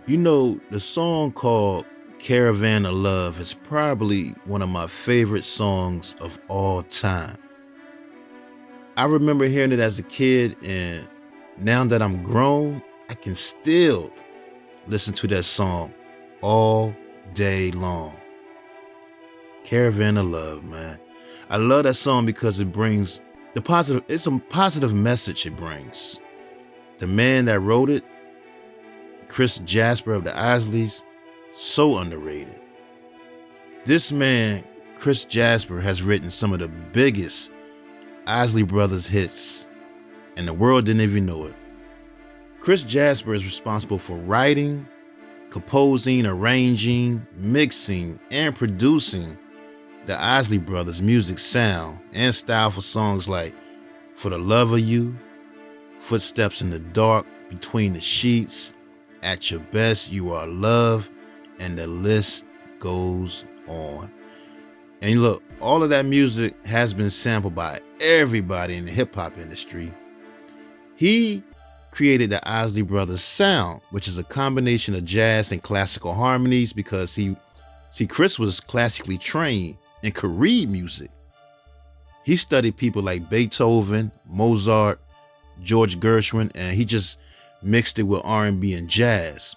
The song called Caravan of Love is probably one of my favorite songs of all time. I remember hearing it as a kid, and now that I'm grown, I can still listen to that song all day long. Caravan of Love, man. I love that song because it brings it's a positive message it brings. The man that wrote it, Chris Jasper of the Isleys, so underrated. This man, Chris Jasper, has written some of the biggest Isley Brothers hits, and the world didn't even know it. Chris Jasper is responsible for writing, composing, arranging, mixing, and producing the Isley Brothers' music sound and style for songs like For the Love of You, Footsteps in the Dark, Between the Sheets, At Your Best, You Are Love, and the list goes on. And look, all of that music has been sampled by everybody in the hip hop industry. He created the Isley Brothers sound, which is a combination of jazz and classical harmonies because Chris was classically trained and could read music. He studied people like Beethoven, Mozart, George Gershwin, and he just mixed it with R&B and jazz.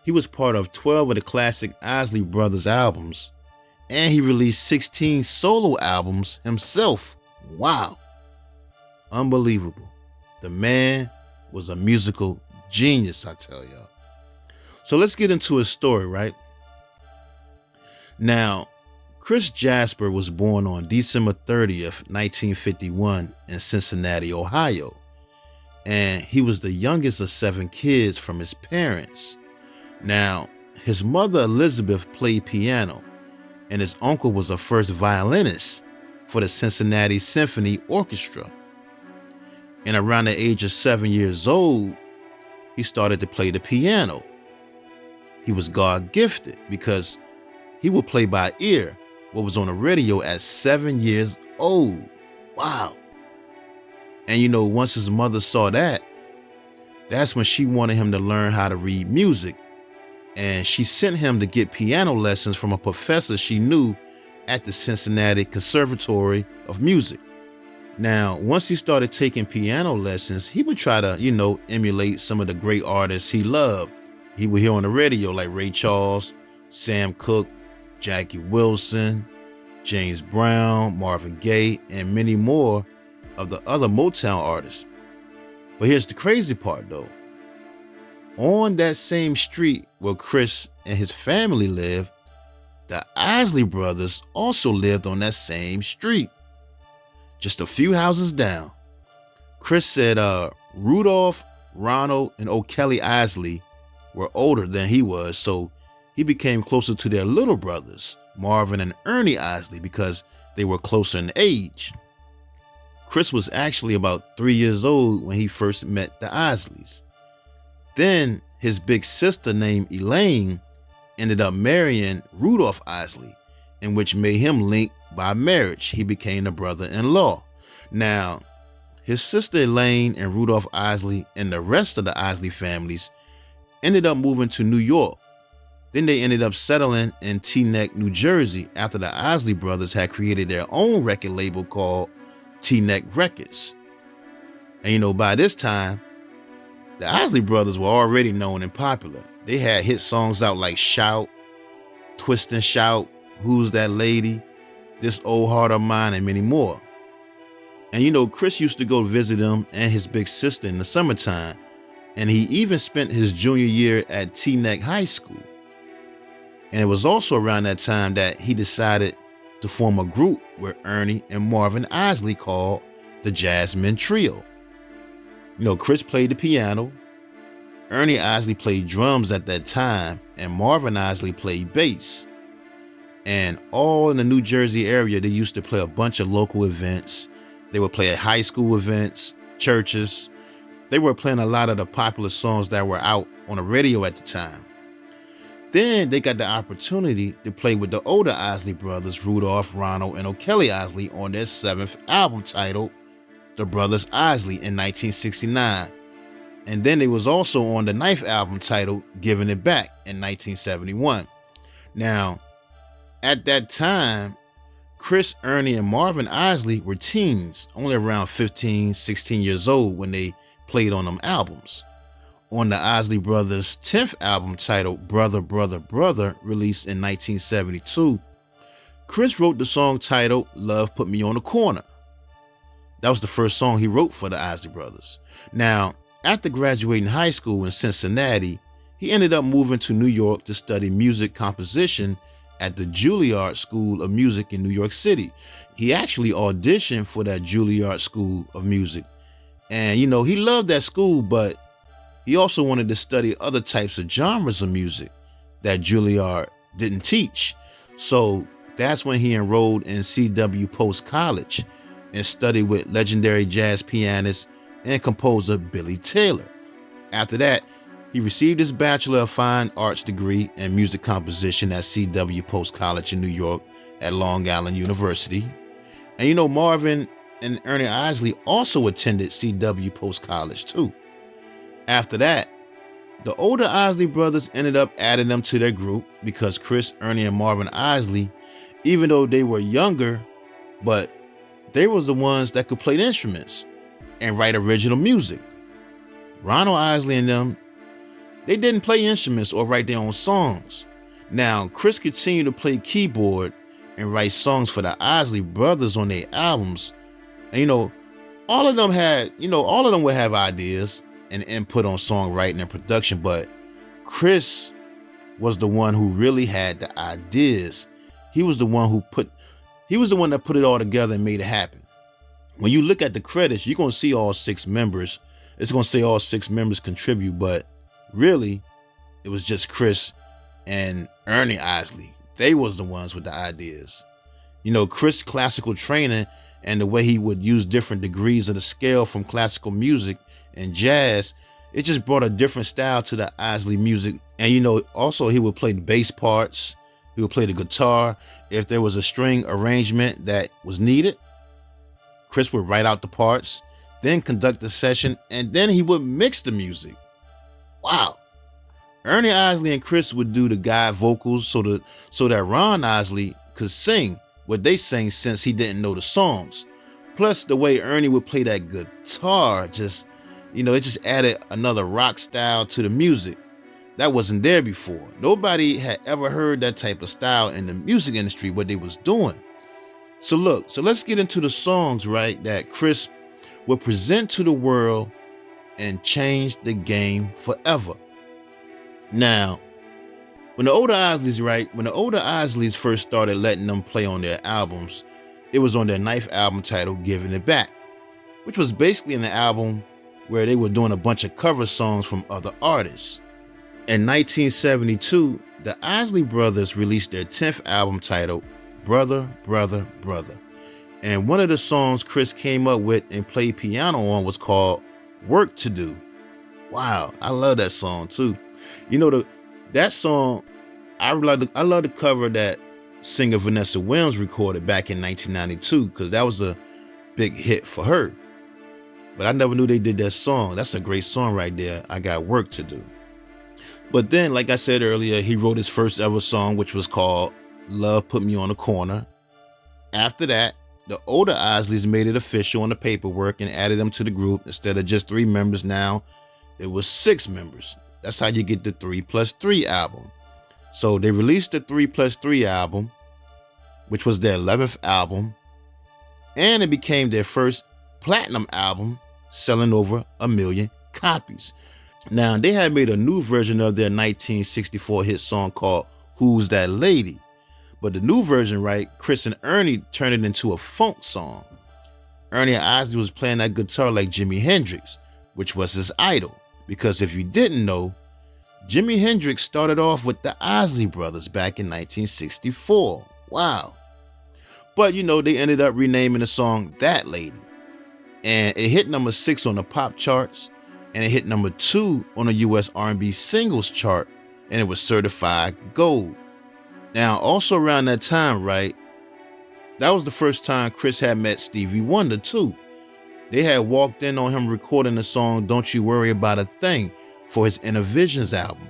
He was part of 12 of the classic Isley Brothers albums, and he released 16 solo albums himself. Wow. Unbelievable. The man was a musical genius, I tell y'all. So let's get into his story, right? Now, Chris Jasper was born on December 30th, 1951 in Cincinnati, Ohio. And he was the youngest of 7 kids from his parents. Now, his mother Elizabeth played piano, and his uncle was a first violinist for the Cincinnati Symphony Orchestra. And around the age of 7 years old, he started to play the piano. He was God gifted because he would play by ear what was on the radio at 7 years old. Wow. And once his mother saw that, that's when she wanted him to learn how to read music. And she sent him to get piano lessons from a professor she knew at the Cincinnati Conservatory of Music. Now, once he started taking piano lessons, he would try to, emulate some of the great artists he loved. He would hear on the radio like Ray Charles, Sam Cooke, Jackie Wilson, James Brown, Marvin Gaye, and many more of the other Motown artists. But here's the crazy part though. On that same street where Chris and his family lived, the Isley Brothers also lived on that same street, just a few houses down. Chris said Rudolph, Ronald, and O'Kelly Isley were older than he was, so he became closer to their little brothers, Marvin and Ernie Isley, because they were closer in age. Chris was actually about 3 years old when he first met the Isleys. Then his big sister named Elaine ended up marrying Rudolph Isley, in which made him linked by marriage. He became the brother-in-law. Now, his sister Elaine and Rudolph Isley and the rest of the Isley families ended up moving to New York. Then they ended up settling in Teaneck, New Jersey after the Isley Brothers had created their own record label called Teaneck Records. And by this time, the Isley Brothers were already known and popular. They had hit songs out like Shout, Twist and Shout, Who's That Lady, This Old Heart of Mine, and many more. And Chris used to go visit him and his big sister in the summertime, and he even spent his junior year at Teaneck High School. And it was also around that time that he decided to form a group with Ernie and Marvin Isley called the Jasmine Trio. Chris played the piano, Ernie Isley played drums at that time, and Marvin Isley played bass. And all in the New Jersey area, they used to play a bunch of local events. They would play at high school events, churches. They were playing a lot of the popular songs that were out on the radio at the time. Then they got the opportunity to play with the older Isley brothers, Rudolph, Ronald, and O'Kelly Isley, on their 7th album titled The Brothers Isley in 1969. And then they was also on the ninth album titled Giving It Back in 1971. Now, at that time, Chris, Ernie, and Marvin Isley were teens, only around 15, 16 years old when they played on them albums. On the Isley Brothers' 10th album titled Brother, Brother, Brother, released in 1972, Chris wrote the song titled Love Put Me on the Corner. That was the first song he wrote for the Isley Brothers. Now, after graduating high school in Cincinnati, he ended up moving to New York to study music composition at the Juilliard School of Music in New York City. He actually auditioned for that Juilliard School of Music. And, he loved that school, but he also wanted to study other types of genres of music that Juilliard didn't teach. So that's when he enrolled in C.W. Post College and studied with legendary jazz pianist and composer Billy Taylor. After that, he received his Bachelor of Fine Arts degree in music composition at C.W. Post College in New York at Long Island University. And Marvin and Ernie Isley also attended C.W. Post College too. After that, the older Isley brothers ended up adding them to their group because Chris, Ernie, and Marvin Isley, even though they were younger, but they was the ones that could play the instruments and write original music. Ronald Isley and them, they didn't play instruments or write their own songs. Now, Chris continued to play keyboard and write songs for the Isley brothers on their albums. And all of them would have ideas and input on songwriting and production, but Chris was the one who really had the ideas. He was the one that put it all together and made it happen. When you look at the credits, you're going to see all 6 members. It's going to say all 6 members contribute, but really, it was just Chris and Ernie Isley. They was the ones with the ideas. Chris' classical training and the way he would use different degrees of the scale from classical music and jazz, it just brought a different style to the Isley music. And also he would play the bass parts. He would play the guitar. If there was a string arrangement that was needed, Chris would write out the parts, then conduct the session, and then he would mix the music. Wow. Ernie Isley and Chris would do the guide vocals so that Ron Isley could sing what they sang since he didn't know the songs. Plus the way Ernie would play that guitar, it just added another rock style to the music that wasn't there before. Nobody had ever heard that type of style in the music industry, what they was doing. So let's get into the songs, right, that Chris would present to the world and change the game forever. Now, when the older Isleys first started letting them play on their albums, it was on their 9th album titled Giving It Back, which was basically an album where they were doing a bunch of cover songs from other artists. In 1972, the Isley Brothers released their 10th album titled Brother, Brother, Brother. And one of the songs Chris came up with and played piano on was called Work to Do. Wow, I love that song too. That song, I love the cover that singer Vanessa Williams recorded back in 1992 because that was a big hit for her. But I never knew they did that song. That's a great song right there. I Got Work to Do. But then, like I said earlier, he wrote his first ever song, which was called Love Put Me on the Corner. After that, the older Isleys made it official on the paperwork and added them to the group. Instead of just 3 members now, it was 6 members. That's how you get the 3+3 album. So they released the 3+3 album, which was their 11th album, and it became their first platinum album, selling over 1 million copies. Now, they had made a new version of their 1964 hit song called Who's That Lady? But the new version, right, Chris and Ernie turned it into a funk song. Ernie Isley was playing that guitar like Jimi Hendrix, which was his idol. Because if you didn't know, Jimi Hendrix started off with the Isley Brothers back in 1964. Wow. But they ended up renaming the song That Lady. And it hit number 6 on the pop charts. And it hit number 2 on the US R&B singles chart. And it was certified gold. Now, also around that time, right, that was the first time Chris had met Stevie Wonder too. They had walked in on him recording the song Don't You Worry About a Thing for his Innovations album.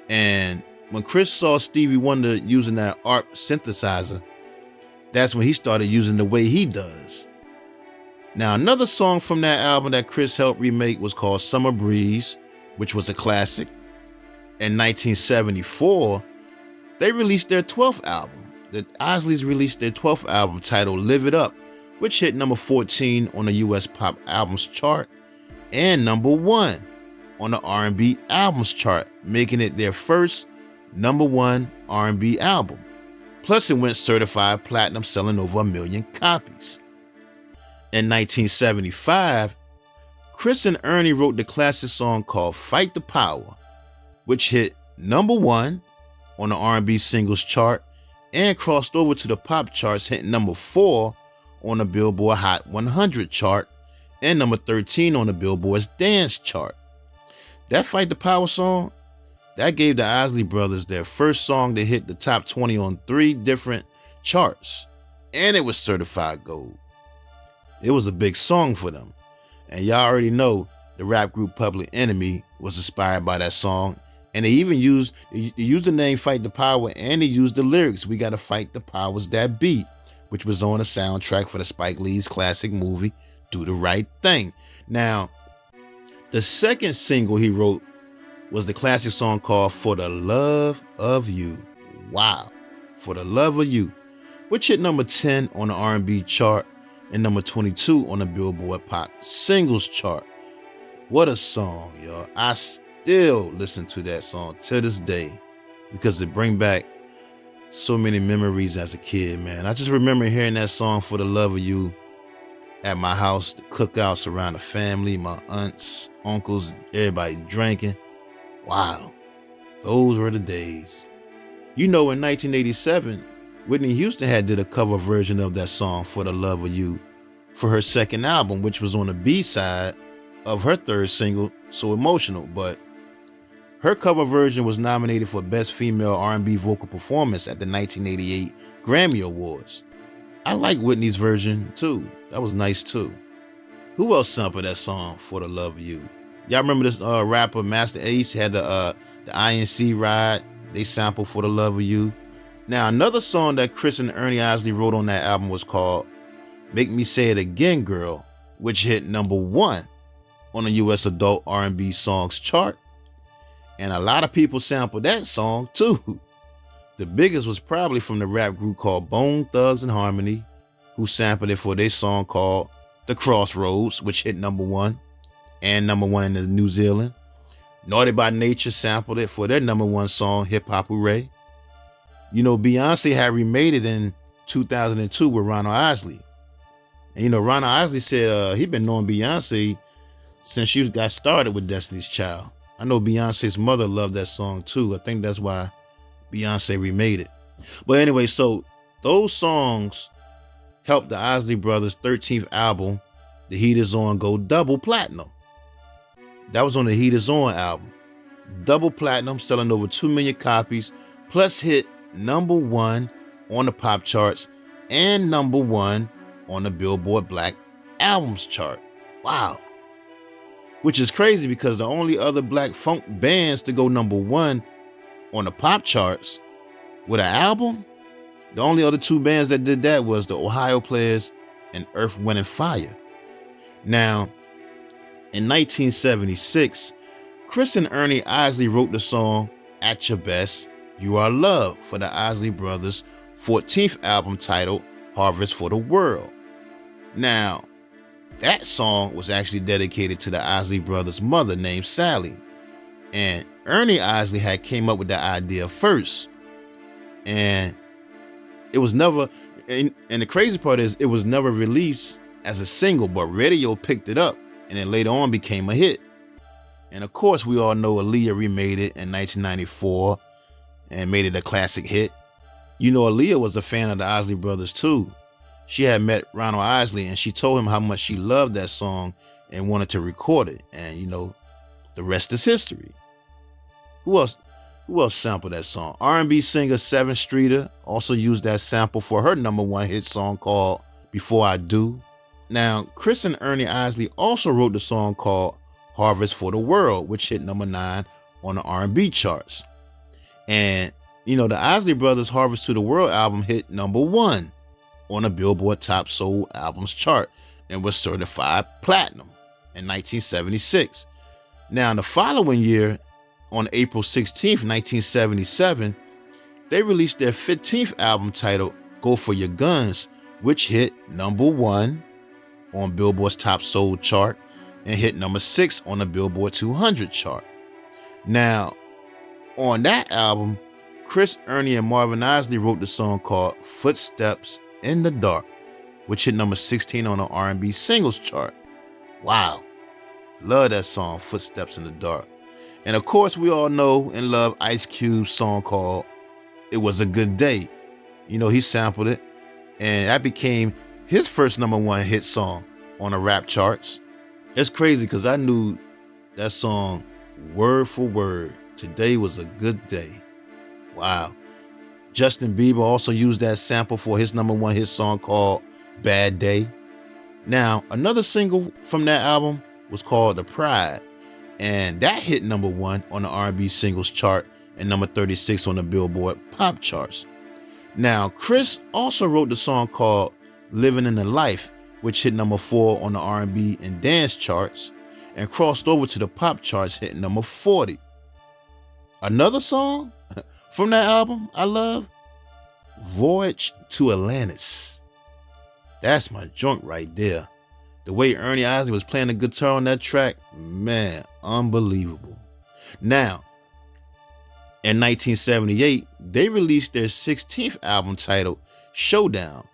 And when Chris saw Stevie Wonder using that ARP synthesizer, that's when he started using the way he does. Now, another song from that album that Chris helped remake was called Summer Breeze, which was a classic. In 1974, they released their 12th album. The Isleys released their 12th album titled Live It Up, which hit number 14 on the US Pop Albums chart and number 1 on the R&B Albums chart, making it their first number 1 R&B album. Plus, it went certified platinum, selling over 1 million copies. In 1975, Chris and Ernie wrote the classic song called Fight the Power, which hit number 1 on the R&B singles chart and crossed over to the pop charts, hitting number 4 on the Billboard Hot 100 chart and number 13 on the Billboard's Dance chart. That Fight the Power song, that gave the Isley Brothers their first song to hit the top 20 on 3 different charts, and it was certified gold. It was a big song for them. And y'all already know the rap group Public Enemy was inspired by that song. And they even used the name Fight the Power, and they used the lyrics, "We gotta fight the powers that be," which was on the soundtrack for the Spike Lee's classic movie, Do the Right Thing. Now, the second single he wrote was the classic song called For the Love of You. Wow. For the Love of You, which hit number 10 on the R&B chart and number 22 on the Billboard Pop Singles chart. What a song, y'all. I still listen to that song to this day because it brings back so many memories as a kid, man. I just remember hearing that song For the Love of You at my house, the cookouts around the family, my aunts, uncles, everybody drinking. Wow, those were the days. You know, in 1987, Whitney Houston had did a cover version of that song For the Love of You for her second album, which was on the B-side of her third single, So Emotional. But her cover version was nominated for Best Female R&B Vocal Performance at the 1988 Grammy Awards. I like Whitney's version too. That was nice too. Who else sampled that song For the Love of You? Y'all remember this rapper Master Ace had the INC ride? They sampled For the Love of You. Now, another song that Chris and Ernie Isley wrote on that album was called Make Me Say It Again, Girl, which hit number 1 on the US Adult R&B Songs chart. And a lot of people sampled that song too. The biggest was probably from the rap group called Bone Thugs and Harmony, who sampled it for their song called The Crossroads, which hit number 1 and number 1 in New Zealand. Naughty by Nature sampled it for their number 1 song, Hip Hop Hooray. You know, Beyonce had remade it in 2002 with Ronald Isley. And you know, Ronald Isley said he'd been knowing Beyonce since she got started with Destiny's Child. I know Beyonce's mother loved that song too. I think that's why Beyonce remade it. But anyway, so those songs helped the Isley Brothers' 13th album, The Heat Is On, go double platinum. That was on the Heat Is On album. Double platinum, selling over 2 million copies, plus hit number 1 on the pop charts and number 1 on the Billboard Black Albums chart. Wow. Which is crazy because the only other black funk bands to go number 1 on the pop charts with an album, the only other 2 bands that did that was the Ohio Players and Earth, Wind & Fire. Now, in 1976, Chris and Ernie Isley wrote the song At Your Best, You Are Love for the Isley Brothers' 14th album titled Harvest for the World. Now, that song was actually dedicated to the Isley Brothers' mother named Sally. And Ernie Isley had came up with the idea first. And it was never, and the crazy part is it was never released as a single, but radio picked it up and then later on became a hit. And of course, we all know Aaliyah remade it in 1994 and made it a classic hit. You know, Aaliyah was a fan of the Isley Brothers too. She had met Ronald Isley and she told him how much she loved that song and wanted to record it. And you know, the rest is history. Who else sampled that song? R&B singer Seven Streeter also used that sample for her number 1 hit song called Before I Do. Now, Chris and Ernie Isley also wrote the song called Harvest for the World, which hit number 9 on the R&B charts. And, the Isley Brothers' Harvest to the World album hit number 1 on the Billboard Top Soul Albums chart and was certified platinum in 1976. Now, the following year, on April 16th, 1977, they released their 15th album titled Go For Your Guns, which hit number 1 on Billboard's Top Soul chart and hit number 6 on the Billboard 200 chart. Now, on that album, Chris, Ernie, and Marvin Isley wrote the song called Footsteps in the Dark, which hit number 16 on the R&B singles chart. Wow. Love that song, Footsteps in the Dark. And of course, we all know and love Ice Cube's song called It Was a Good Day. He sampled it, and that became his first number 1 hit song on the rap charts. It's crazy because I knew that song word for word. Today was a good day. Wow. Justin Bieber also used that sample for his number 1 hit song called Bad Day. Now, another single from that album was called The Pride, and that hit number 1 on the R&B singles chart and number 36 on the Billboard pop charts. Now, Chris also wrote the song called Living in the Life, which hit number 4 on the R&B and dance charts and crossed over to the pop charts, hitting number 40. Another song from that album I love, Voyage to Atlantis. That's my joint right there. The way Ernie Isley was playing the guitar on that track, man, unbelievable. Now, in 1978, they released their 16th album titled Showdown,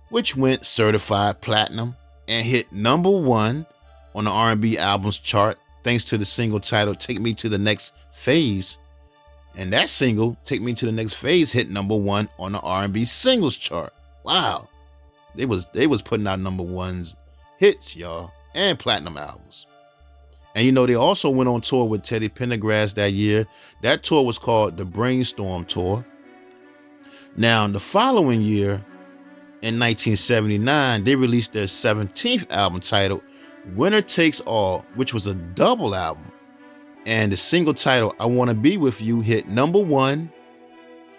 which went certified platinum and hit number 1 on the R&B albums chart thanks to the single titled Take Me to the Next Phase. And that single, Take Me to the Next Phase, hit number 1 on the R&B singles chart. Wow. They was putting out number 1s hits, y'all, and platinum albums. And they also went on tour with Teddy Pendergrass that year. That tour was called the Brainstorm Tour. Now, the following year, in 1979, they released their 17th album titled Winner Takes All, which was a double album. And the single title, I Want to Be With You, hit number 1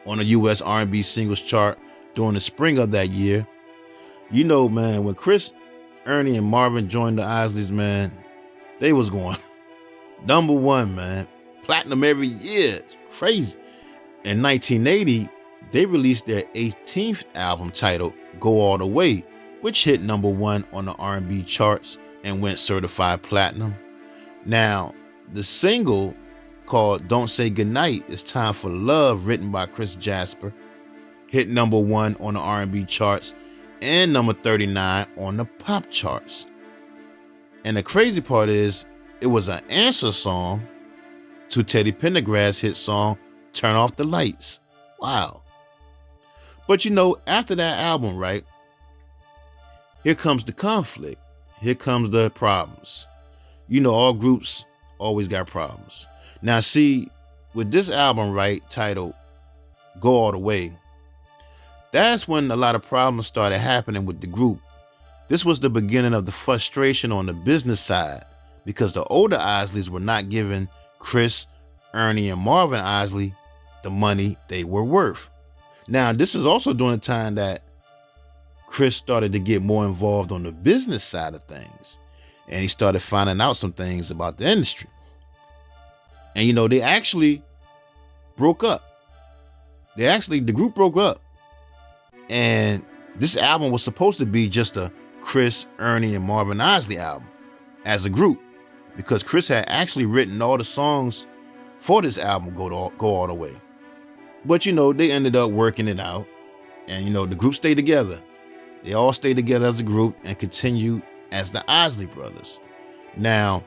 on the US R&B singles chart during the spring of that year. Man, when Chris, Ernie, and Marvin joined the Isleys, man, they was going number 1, man. Platinum every year. It's crazy. In 1980, they released their 18th album titled Go All the Way, which hit number 1 on the R&B charts and went certified platinum. Now, the single called Don't Say Goodnight, It's Time for Love, written by Chris Jasper, hit number 1 on the R&B charts and number 39 on the pop charts. And the crazy part is, it was an answer song to Teddy Pendergrass' hit song, Turn Off the Lights. Wow. But after that album, right, here comes the conflict. Here comes the problems. All groups always got problems. Now, see, with this album, right, titled Go All the Way, that's when a lot of problems started happening with the group. This was the beginning of the frustration on the business side because the older Isleys were not giving Chris, Ernie, and Marvin Isley the money they were worth. Now, this is also during the time that Chris started to get more involved on the business side of things. And he started finding out some things about the industry. And, they actually broke up. The group broke up. And this album was supposed to be just a Chris, Ernie, and Marvin Isley album as a group, because Chris had actually written all the songs for this album, Go All the Way. But, they ended up working it out. And, the group stayed together. They all stayed together as a group and continued as the Isley Brothers. Now,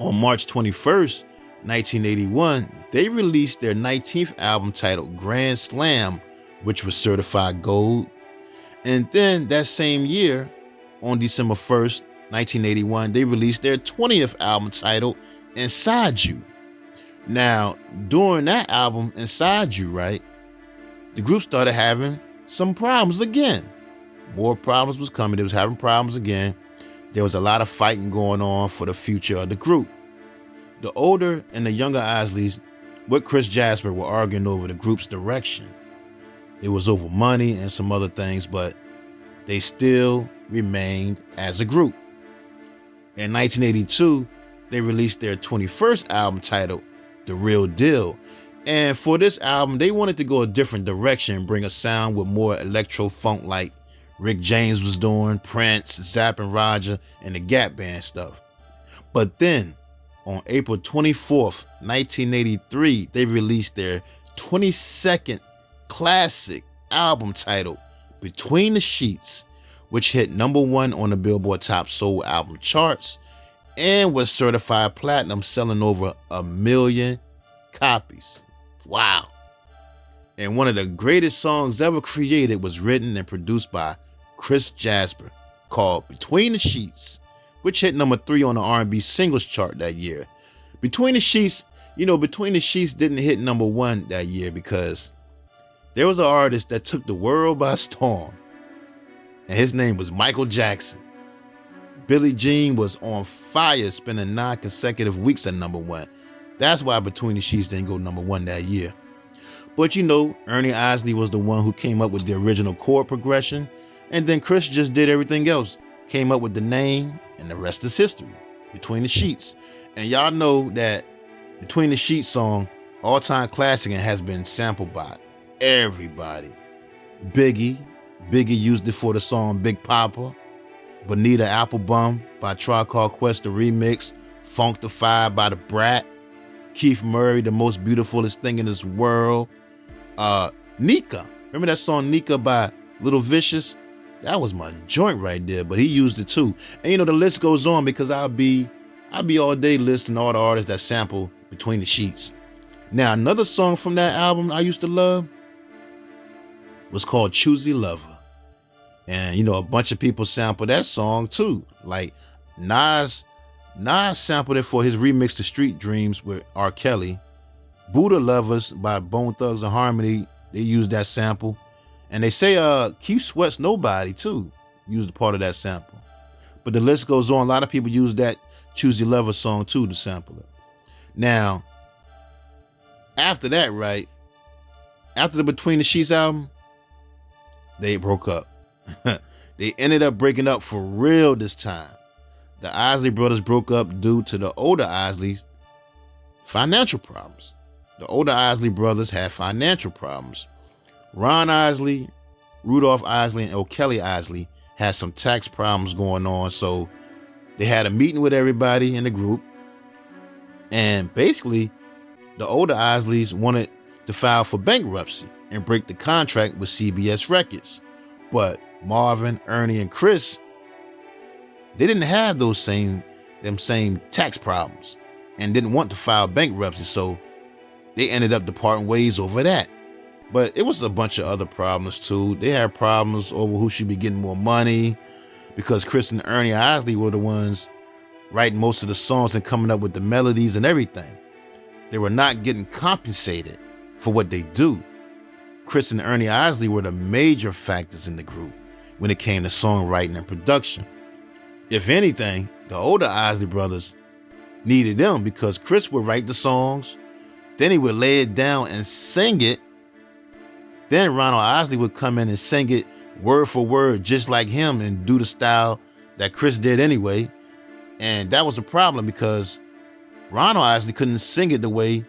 on March 21st, 1981, they released their 19th album titled Grand Slam, which was certified gold. And then that same year, on December 1st, 1981, they released their 20th album titled Inside You. Now, during that album, Inside You, right, the group started having some problems again. More problems was coming. They was having problems again. There was a lot of fighting going on for the future of the group. The older and the younger Isleys with Chris Jasper were arguing over the group's direction. It was over money and some other things, but they still remained as a group. In 1982, they released their 21st album titled The Real Deal. And for this album, they wanted to go a different direction and bring a sound with more electro-funk like Rick James was doing, Prince, Zapp and Roger, and the Gap Band stuff. But then, on April 24th, 1983, they released their 22nd classic album titled Between the Sheets, which hit #1 on the Billboard Top Soul Album charts and was certified platinum, selling over 1 million copies. Wow. And one of the greatest songs ever created was written and produced by Chris Jasper, called Between the Sheets, which hit #3 on the R&B singles chart that year. Between the Sheets didn't hit #1 that year because there was an artist that took the world by storm, and his name was Michael Jackson. Billie Jean was on fire, spending 9 consecutive weeks at #1. That's why Between the Sheets didn't go #1 that year. But Ernie Isley was the one who came up with the original chord progression, and then Chris just did everything else, came up with the name, and the rest is history. Between the Sheets. And y'all know that Between the Sheets song, all-time classic, and has been sampled by everybody. Biggie used it for the song Big Papa. Bonita Applebum by Tribe Called Quest, the remix. Funkdafied by the Brat. Keith Murray, The Most Beautifulest Thing in This World. Nika. Remember that song Nika by Little Vicious? That was my joint right there, but he used it too. And the list goes on because I'll be all day listing all the artists that sample Between the Sheets. Now, another song from that album I used to love was called Choosy Lover. And a bunch of people sampled that song too. Like Nas sampled it for his remix to Street Dreams with R. Kelly. Buddha Lovers by Bone Thugs and Harmony, they used that sample. And they say Keith Sweat's Nobody too used a part of that sample. But the list goes on. A lot of people use that Choosy Lover song too to sample it. Now, after that, right? After the Between the Sheets album, they broke up. They ended up breaking up for real this time. The Isley brothers broke up due to the older Isleys' financial problems. The older Isley brothers had financial problems. Ron Isley, Rudolph Isley, and O'Kelly Isley had some tax problems going on, so they had a meeting with everybody in the group, and basically the older Isleys wanted to file for bankruptcy and break the contract with CBS Records. But Marvin, Ernie, and Chris, they didn't have them same tax problems and didn't want to file bankruptcy, so they ended up departing ways over that. But it was a bunch of other problems too. They had problems over who should be getting more money because Chris and Ernie Isley were the ones writing most of the songs and coming up with the melodies and everything. They were not getting compensated for what they do. Chris and Ernie Isley were the major factors in the group when it came to songwriting and production. If anything, the older Isley brothers needed them because Chris would write the songs, then he would lay it down and sing it. Then Ronald Isley would come in and sing it word for word just like him and do the style that Chris did anyway. And that was a problem because Ronald Isley couldn't sing it the way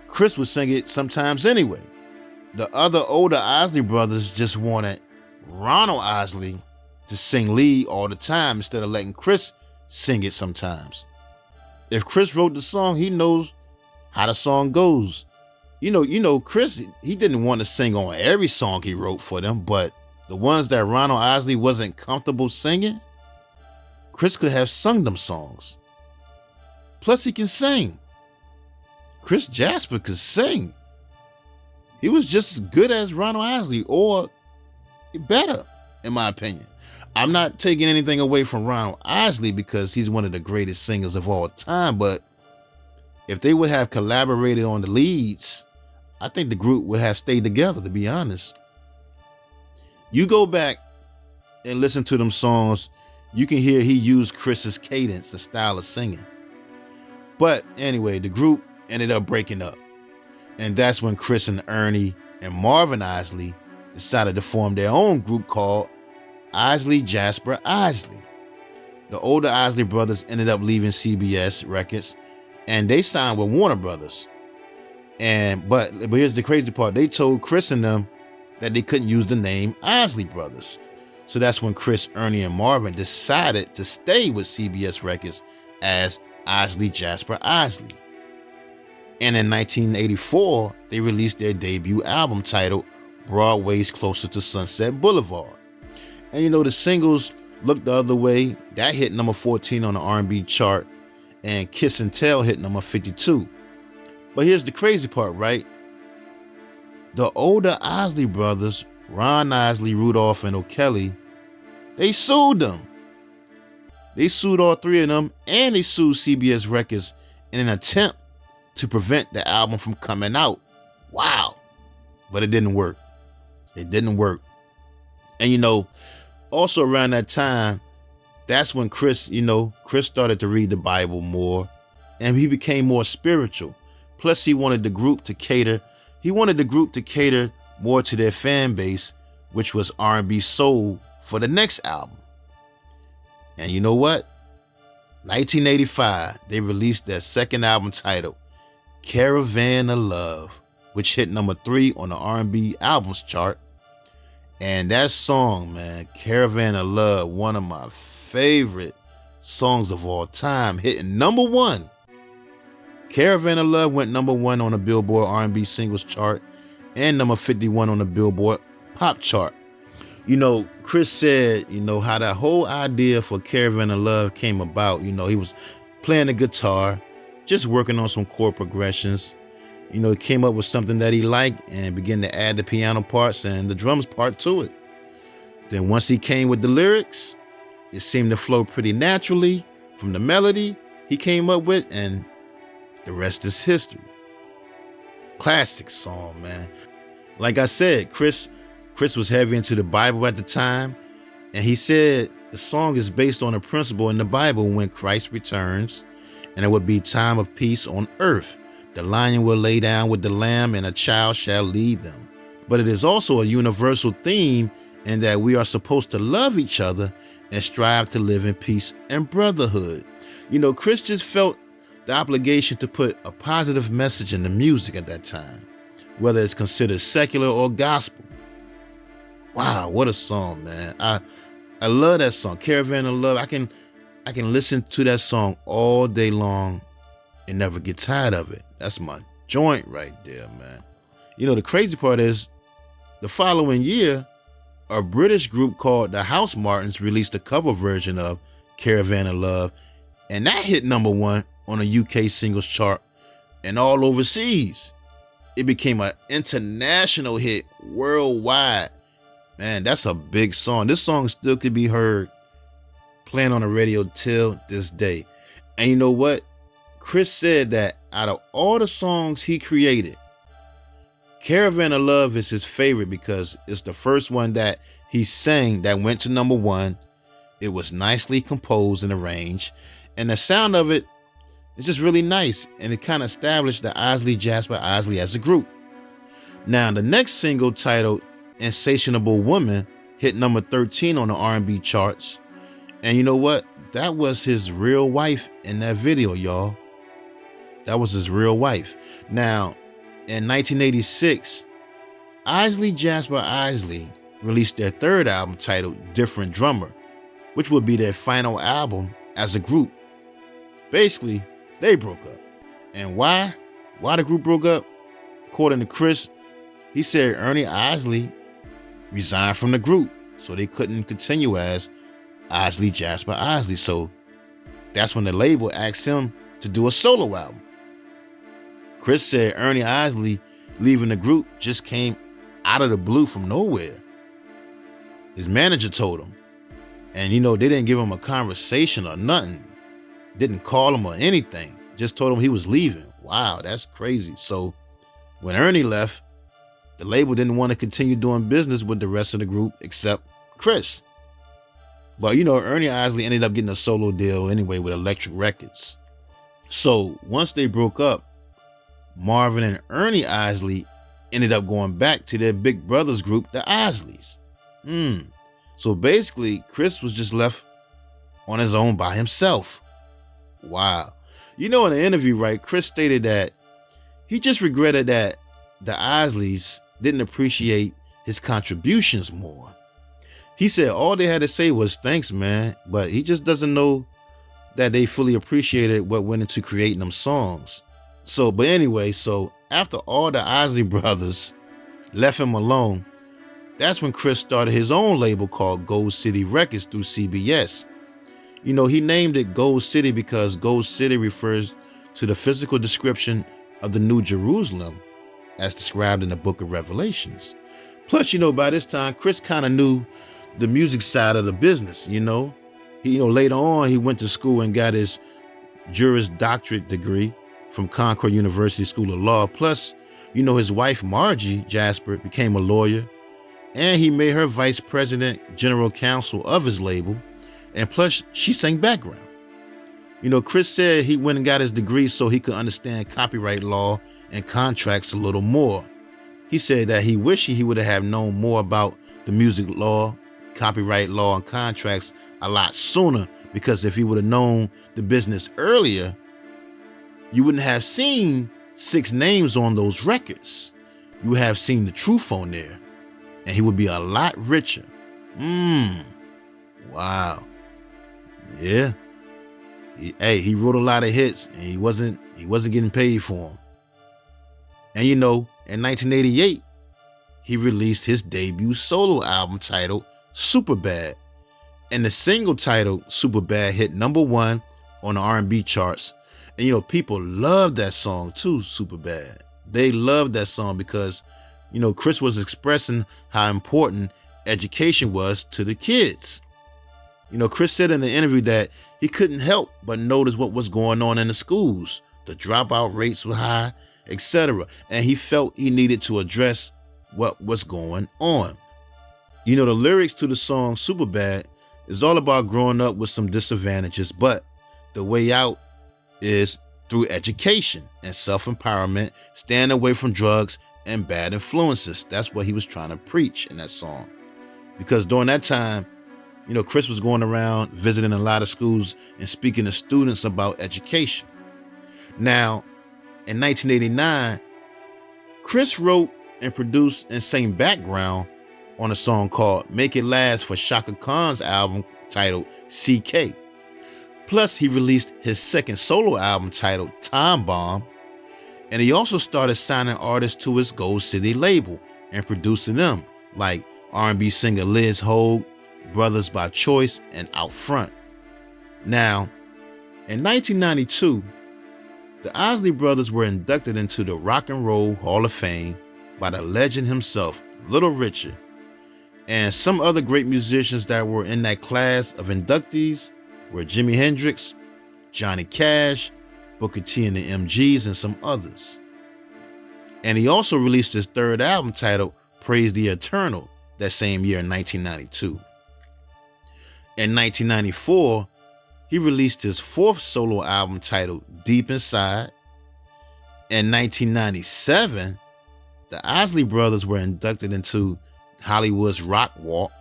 Chris would sing it sometimes anyway. The other older Isley brothers just wanted Ronald Isley to sing lead all the time instead of letting Chris sing it sometimes. If Chris wrote the song, he knows how the song goes. Chris, he didn't want to sing on every song he wrote for them, but the ones that Ronald Isley wasn't comfortable singing, Chris could have sung them songs. Plus, he can sing. Chris Jasper could sing. He was just as good as Ronald Isley, or better, in my opinion. I'm not taking anything away from Ronald Isley because he's one of the greatest singers of all time, but if they would have collaborated on the leads, I think the group would have stayed together, to be honest. You go back and listen to them songs, you can hear he used Chris's cadence, the style of singing. But anyway, the group ended up breaking up. And that's when Chris and Ernie and Marvin Isley decided to form their own group called Isley Jasper Isley. The older Isley brothers ended up leaving CBS Records and they signed with Warner Brothers. But here's the crazy part. They told Chris and them that they couldn't use the name Isley Brothers. So that's when Chris, Ernie, and Marvin decided to stay with CBS Records as Isley Jasper Isley. And in 1984, they released their debut album titled Broadway's Closer to Sunset Boulevard. And the singles Look the Other Way, that hit number 14 on the R&B chart, and Kiss and Tell hit number 52. But here's the crazy part, right? The older Isley brothers, Ron Isley, Rudolph, and O'Kelly, they sued them. They sued all three of them, and they sued CBS Records in an attempt to prevent the album from coming out. Wow. But it didn't work. It didn't work. And also around that time, that's when Chris started to read the Bible more, and he became more spiritual. Plus, he wanted the group to cater more to their fan base, which was R&B soul, for the next album. And you know what? 1985, they released their second album titled Caravan of Love, which hit number 3 on the R&B albums chart. And that song, man, Caravan of Love, one of my favorite songs of all time, hitting number 1. Caravan of Love went number 1 on the Billboard R&B singles chart and number 51 on the Billboard pop chart. Chris said, how that whole idea for Caravan of Love came about. He was playing the guitar, just working on some chord progressions. He came up with something that he liked and began to add the piano parts and the drums part to it. Then once he came with the lyrics, it seemed to flow pretty naturally from the melody he came up with, and the rest is history. Classic song, man. Like I said, Chris was heavy into the Bible at the time, and he said the song is based on a principle in the Bible: when Christ returns, and it would be time of peace on earth. The lion will lay down with the lamb, and a child shall lead them. But it is also a universal theme in that we are supposed to love each other and strive to live in peace and brotherhood. Chris just felt the obligation to put a positive message in the music at that time, whether it's considered secular or gospel. Wow, what a song, man. I love that song, Caravan of Love. I can listen to that song all day long and never get tired of it. That's my joint right there, man. The crazy part is, the following year, a British group called the House Martins released a cover version of Caravan of Love, and that hit number 1 on a UK singles chart and all overseas. It became an international hit worldwide. Man, that's a big song. This song still could be heard playing on the radio till this day. And you know what? Chris said that out of all the songs he created, Caravan of Love is his favorite because it's the first one that he sang that went to number 1. It was nicely composed and arranged, and the sound of it is just really nice, and it kind of established the Isley Jasper Isley as a group. Now, the next single, titled Insatiable Woman, hit number 13 on the R&B charts. And you know what? That was his real wife in that video, y'all. That was his real wife. Now, in 1986, Isley Jasper Isley released their third album titled Different Drummer, which would be their final album as a group. Basically, they broke up. And why? Why the group broke up? According to Chris, he said Ernie Isley resigned from the group, so they couldn't continue as Isley Jasper Isley. So that's when the label asked him to do a solo album. Chris said Ernie Isley leaving the group just came out of the blue from nowhere. His manager told him. And they didn't give him a conversation or nothing. Didn't call him or anything. Just told him he was leaving. Wow, that's crazy. So when Ernie left, the label didn't want to continue doing business with the rest of the group except Chris. But you know, Ernie Isley ended up getting a solo deal anyway with Electric Records. So once they broke up, Marvin and Ernie Isley ended up going back to their big brothers group, the Isleys. So basically, Chris was just left on his own by himself. Wow. You know, in the interview, right, Chris stated that he just regretted that the Isleys didn't appreciate his contributions more. He said all they had to say was thanks, man, but he just doesn't know that they fully appreciated what went into creating them songs. But anyway, after all the Isley brothers left him alone, that's when Chris started his own label called Gold City Records through CBS. You know, he named it Gold City because Gold City refers to the physical description of the New Jerusalem as described in the book of Revelations. Plus, you know, by this time, Chris kind of knew the music side of the business, you know. Later on, he went to school and got his Juris Doctorate degree from Concord University School of Law. Plus, you know, his wife, Margie Jasper, became a lawyer, and he made her vice president, general counsel of his label. And plus, she sang background. You know, Chris said he went and got his degree so he could understand copyright law and contracts a little more. He said that he wished he would have known more about the music law, copyright law, and contracts a lot sooner, because if he would have known the business earlier, you wouldn't have seen 6 names on those records. You would have seen the truth on there, and he would be a lot richer. Wow. Yeah. He wrote a lot of hits, and he wasn't getting paid for them. And you know, in 1988, he released his debut solo album titled Superbad. And the single titled Superbad hit #1 on the R&B charts. And you know, people loved that song too, Superbad. They loved that song because, you know, Chris was expressing how important education was to the kids. You know, Chris said in the interview that he couldn't help but notice what was going on in the schools. The dropout rates were high, etc. And he felt he needed to address what was going on. You know, the lyrics to the song Superbad is all about growing up with some disadvantages, but the way out is through education and self-empowerment, staying away from drugs and bad influences. That's what he was trying to preach in that song. Because during that time, you know, Chris was going around visiting a lot of schools and speaking to students about education. Now, in 1989, Chris wrote and produced and sang background on a song called Make It Last for Shaka Khan's album titled CK. Plus, he released his second solo album titled Time Bomb, and he also started signing artists to his Gold City label and producing them, like R&B singer Liz Hogue, Brothers by Choice, and Out Front. Now, in 1992, the Isley Brothers were inducted into the Rock and Roll Hall of Fame by the legend himself, Little Richard, and some other great musicians that were in that class of inductees were Jimi Hendrix, Johnny Cash, Booker T and the MGs, and some others. And he also released his third album titled Praise the Eternal that same year in 1992. In 1994, he released his fourth solo album titled Deep Inside. In 1997, the Isley Brothers were inducted into Hollywood's Rock Walk.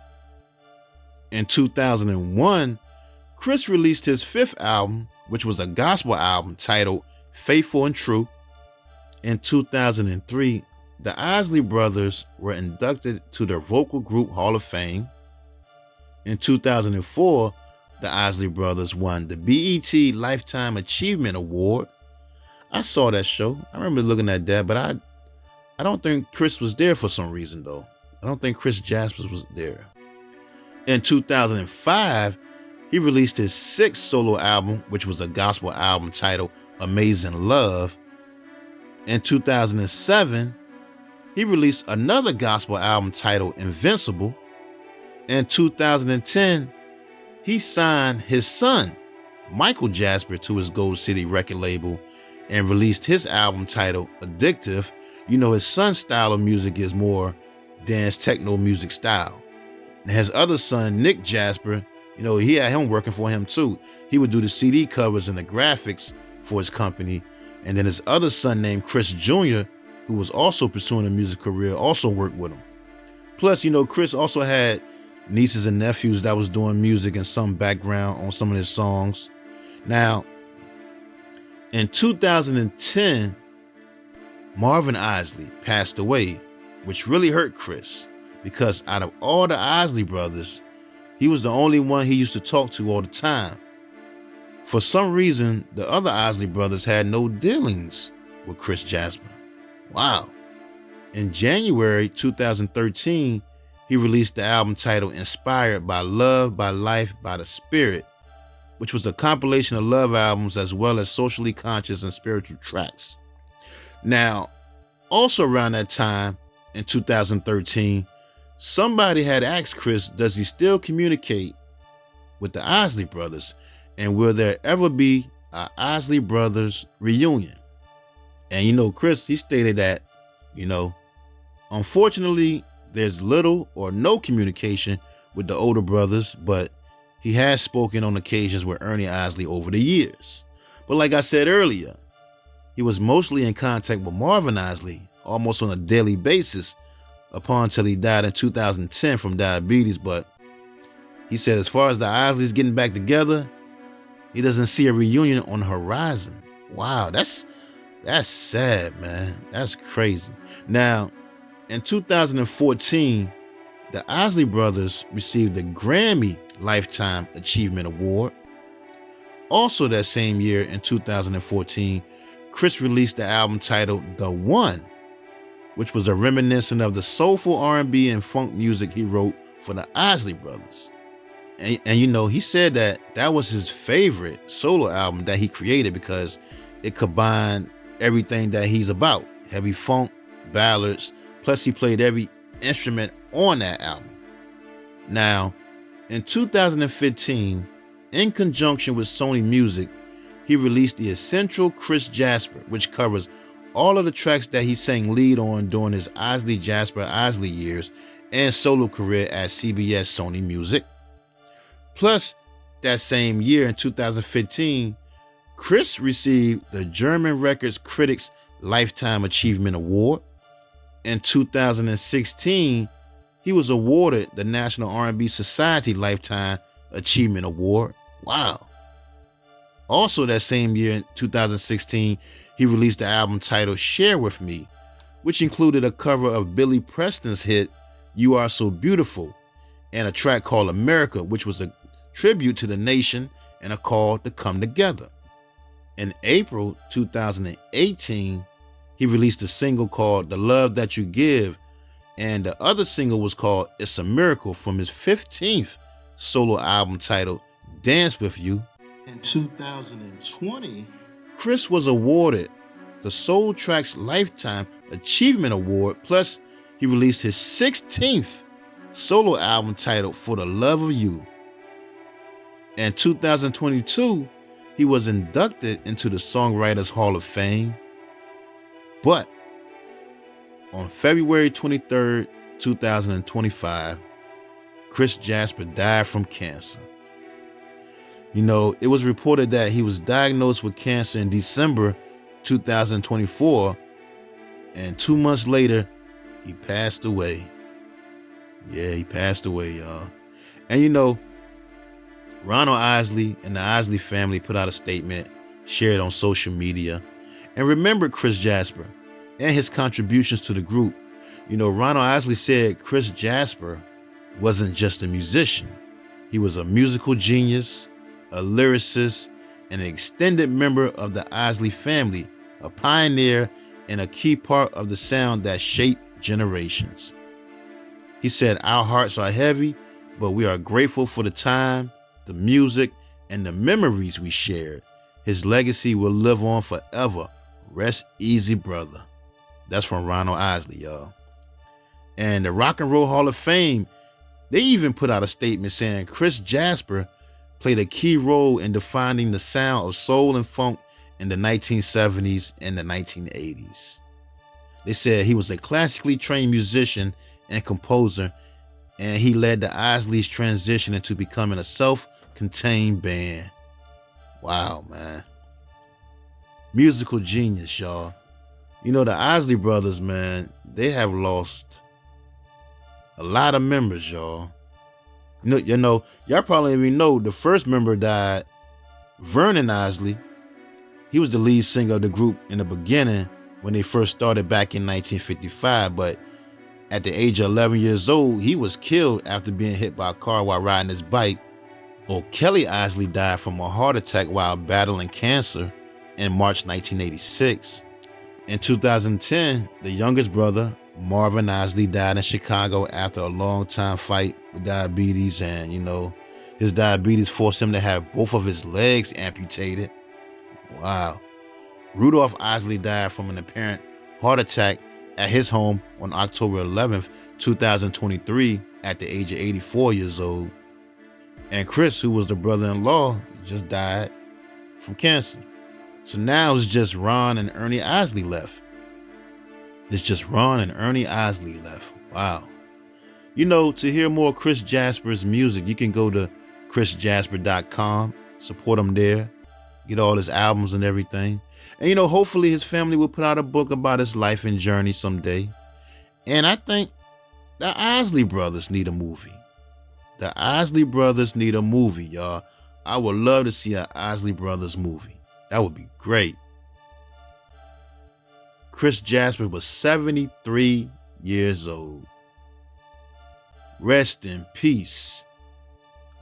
In 2001, Chris released his fifth album, which was a gospel album titled Faithful and True. In 2003, the Isley Brothers were inducted to the Vocal Group Hall of Fame. In 2004, the Isley Brothers won the BET Lifetime Achievement Award. I saw that show. I remember looking at that, but I don't think Chris was there for some reason, though. I don't think Chris Jasper was there. In 2005, he released his sixth solo album, which was a gospel album titled Amazing Love. In 2007, he released another gospel album titled Invincible. In 2010, he signed his son, Michael Jasper, to his Gold City record label and released his album titled Addictive. You know, his son's style of music is more dance techno music style. And his other son, Nick Jasper, He had him working for him too. He would do the CD covers and the graphics for his company. And then his other son named Chris Jr., who was also pursuing a music career, also worked with him. Plus, Chris also had nieces and nephews that was doing music and some background on some of his songs. Now, in 2010, Marvin Isley passed away, which really hurt Chris, because out of all the Isley brothers, he was the only one he used to talk to all the time. For some reason, the other Isley brothers had no dealings with Chris Jasper. Wow. In January 2013, he released the album titled Inspired by Love, by Life, by the Spirit, which was a compilation of love albums as well as socially conscious and spiritual tracks. Now, also around that time, in 2013, somebody had asked Chris, does he still communicate with the Isley brothers? And will there ever be an Isley brothers reunion? And Chris, he stated that, unfortunately, there's little or no communication with the older brothers, but he has spoken on occasions with Ernie Isley over the years. But like I said earlier, he was mostly in contact with Marvin Isley almost on a daily basis until he died in 2010 from diabetes. But he said as far as the Isleys getting back together, he doesn't see a reunion on the horizon. Wow, that's sad, man. That's crazy. Now, in 2014, the Isley brothers received the Grammy Lifetime Achievement Award. Also that same year, in 2014, Chris released the album titled The One, which was a reminiscent of the soulful R&B and funk music he wrote for the Isley brothers. And he said that was his favorite solo album that he created because it combined everything that he's about. Heavy funk, ballads, plus he played every instrument on that album. Now, in 2015, in conjunction with Sony Music, he released the Essential Chris Jasper, which covers all of the tracks that he sang lead on during his Isley Jasper Isley years and solo career at CBS Sony Music. Plus, that same year in 2015, Chris received the German Records Critics Lifetime Achievement Award. In 2016, he was awarded the National R&B Society Lifetime Achievement Award. Wow. Also that same year in 2016, he released the album titled Share With Me, which included a cover of Billy Preston's hit You Are So Beautiful and a track called America, which was a tribute to the nation and a call to come together. In April 2018, he released a single called The Love That You Give, and the other single was called It's a Miracle from his 15th solo album titled Dance With You. In 2020, Chris was awarded the Soul Tracks Lifetime Achievement Award, plus he released his 16th solo album titled For the Love of You. In 2022, he was inducted into the Songwriters Hall of Fame. But on February 23rd, 2025, Chris Jasper died from cancer. It was reported that he was diagnosed with cancer in December 2024, and 2 months later, he passed away. Yeah, he passed away, y'all. And Ronald Isley and the Isley family put out a statement shared on social media and remembered Chris Jasper and his contributions to the group. Ronald Isley said Chris Jasper wasn't just a musician. He was a musical genius, a lyricist, and an extended member of the Isley family, a pioneer and a key part of the sound that shaped generations. He said, our hearts are heavy, but we are grateful for the time, the music, and the memories we shared. His legacy will live on forever. Rest easy, brother. That's from Ronald Isley, y'all. And the Rock and Roll Hall of Fame, they even put out a statement saying Chris Jasper played a key role in defining the sound of soul and funk in the 1970s and the 1980s. They said he was a classically trained musician and composer, and he led the Isleys' transition into becoming a self-contained band. Wow, man. Musical genius, y'all. You know, the Isley brothers, man, they have lost a lot of members, y'all. Y'all probably even know the first member died, Vernon Isley. He was the lead singer of the group in the beginning when they first started back in 1955, but at the age of 11 years old, he was killed after being hit by a car while riding his bike. Kelly Isley died from a heart attack while battling cancer in March 1986. In 2010, the youngest brother, Marvin Isley, died in Chicago after a long time fight with diabetes, and his diabetes forced him to have both of his legs amputated. Wow. Rudolph Isley died from an apparent heart attack at his home on October 11th, 2023 at the age of 84 years old. And Chris, who was the brother-in-law, just died from cancer. So now it's just Ron and Ernie Isley left. It's just Ron and Ernie Isley left. Wow. To hear more Chris Jasper's music, you can go to chrisjasper.com, support him there, get all his albums and everything. And hopefully his family will put out a book about his life and journey someday. And I think the Isley brothers need a movie. The Isley brothers need a movie, y'all. I would love to see an Isley brothers movie. That would be great. Chris Jasper was 73 years old. Rest in peace.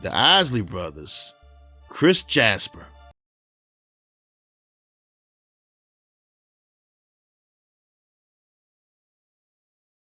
The Isley brothers, Chris Jasper.